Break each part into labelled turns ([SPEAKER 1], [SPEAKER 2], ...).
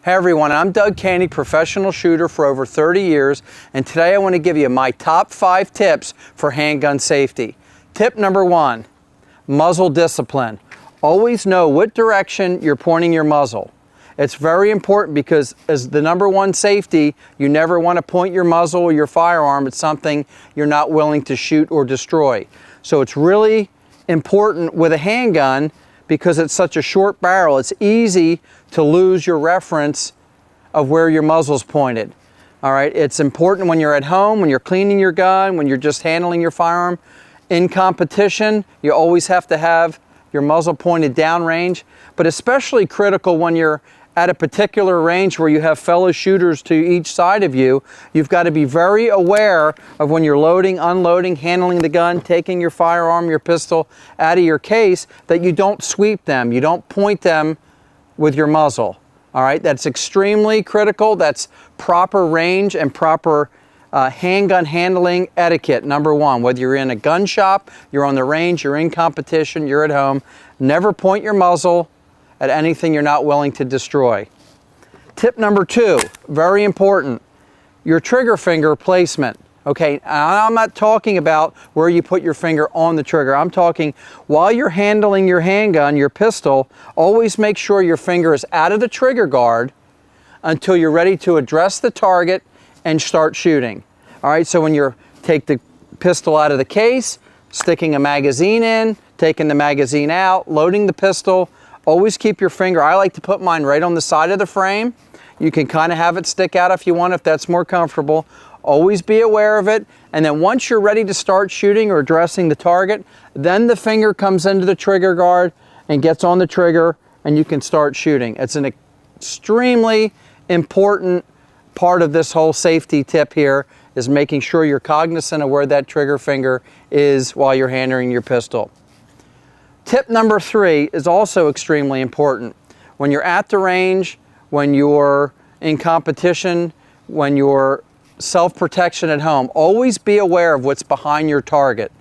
[SPEAKER 1] Hey everyone, I'm Doug Koenig, professional shooter for over 30 years, and today I want to give you my top 5 tips for handgun safety. Tip number 1, muzzle discipline. Always know what direction you're pointing your muzzle. It's very important because as the number 1 safety, you never want to point your muzzle or your firearm at something you're not willing to shoot or destroy. So it's really important with a handgun because it's such a short barrel. It's easy to lose your reference of where your muzzle's pointed. All right, it's important when you're at home, when you're cleaning your gun, when you're just handling your firearm. In competition, you always have to have your muzzle pointed downrange, but especially critical when you're at a particular range where you have fellow shooters to each side of you. You've got to be very aware of when you're loading, unloading, handling the gun, taking your firearm, your pistol out of your case, that you don't sweep them, you don't point them with your muzzle. All right, that's extremely critical. That's proper range and proper handgun handling etiquette, number 1. Whether you're in a gun shop, you're on the range, you're in competition, you're at home, never point your muzzle at anything you're not willing to destroy. Tip number 2, very important, your trigger finger placement. Okay, I'm not talking about where you put your finger on the trigger. I'm talking while you're handling your handgun, your pistol, always make sure your finger is out of the trigger guard until you're ready to address the target and start shooting. All right, so when you take the pistol out of the case, sticking a magazine in, taking the magazine out, loading the pistol, always keep your finger, I like to put mine right on the side of the frame. You can kind of have it stick out if you want, if that's more comfortable. Always be aware of it, and then once you're ready to start shooting or addressing the target, then the finger comes into the trigger guard and gets on the trigger and you can start shooting. It's an extremely important part of this whole safety tip here, is making sure you're cognizant of where that trigger finger is while you're handling your pistol. Tip number 3 is also extremely important. When you're at the range, when you're in competition, when you're self-protection at home, always be aware of what's behind your target.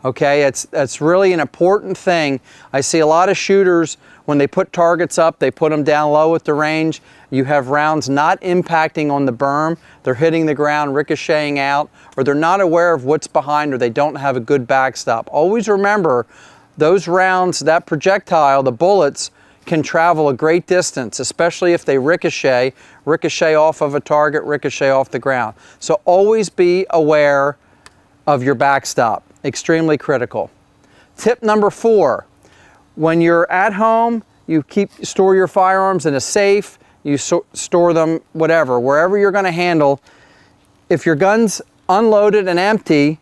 [SPEAKER 1] Okay, that's really an important thing. I see a lot of shooters, when they put targets up, they put them down low at the range. You have rounds not impacting on the berm. They're hitting the ground, ricocheting out, or they're not aware of what's behind, or they don't have a good backstop. Always remember, those rounds, that projectile, the bullets, can travel a great distance, especially if they ricochet off of a target, ricochet off the ground. So always be aware of your backstop, extremely critical. Tip number 4, when you're at home, you store your firearms in a safe, you store them wherever you're gonna handle. If your gun's unloaded and empty,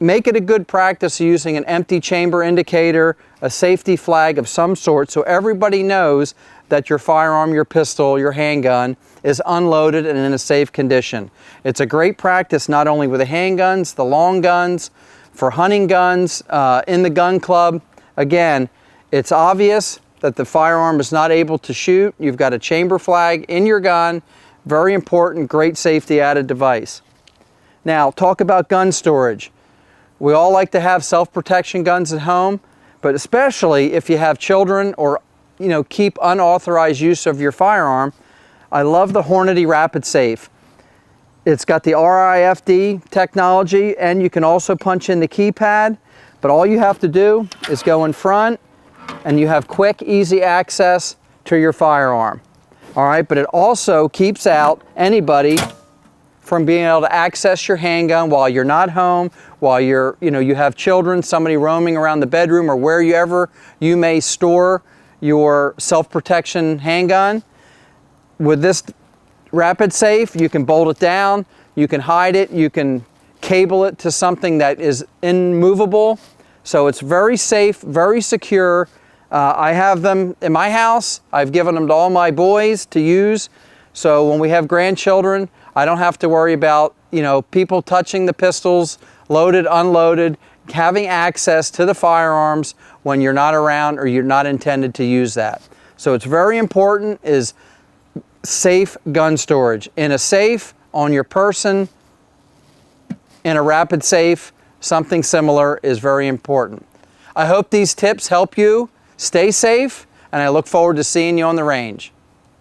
[SPEAKER 1] make it a good practice using an empty chamber indicator, a safety flag of some sort, so everybody knows that your firearm, your pistol, your handgun is unloaded and in a safe condition. It's a great practice not only with the handguns, the long guns, for hunting guns, in the gun club. Again, it's obvious that the firearm is not able to shoot. You've got a chamber flag in your gun. Very important, great safety added device. Now, talk about gun storage. We all like to have self-protection guns at home, but especially if you have children or keep unauthorized use of your firearm. I love the Hornady Rapid Safe. It's got the RIFD technology, and you can also punch in the keypad, but all you have to do is go in front and you have quick, easy access to your firearm. All right, but it also keeps out anybody from being able to access your handgun while you're not home, while you have children, somebody roaming around the bedroom or wherever you may store your self-protection handgun. With this Rapid Safe, you can bolt it down, you can hide it, you can cable it to something that is immovable. So it's very safe, very secure. I have them in my house. I've given them to all my boys to use. So when we have grandchildren, I don't have to worry about people touching the pistols, loaded, unloaded, having access to the firearms when you're not around or you're not intended to use that. So it's very important is safe gun storage. In a safe, on your person, in a Rapid Safe, something similar is very important. I hope these tips help you stay safe, and I look forward to seeing you on the range.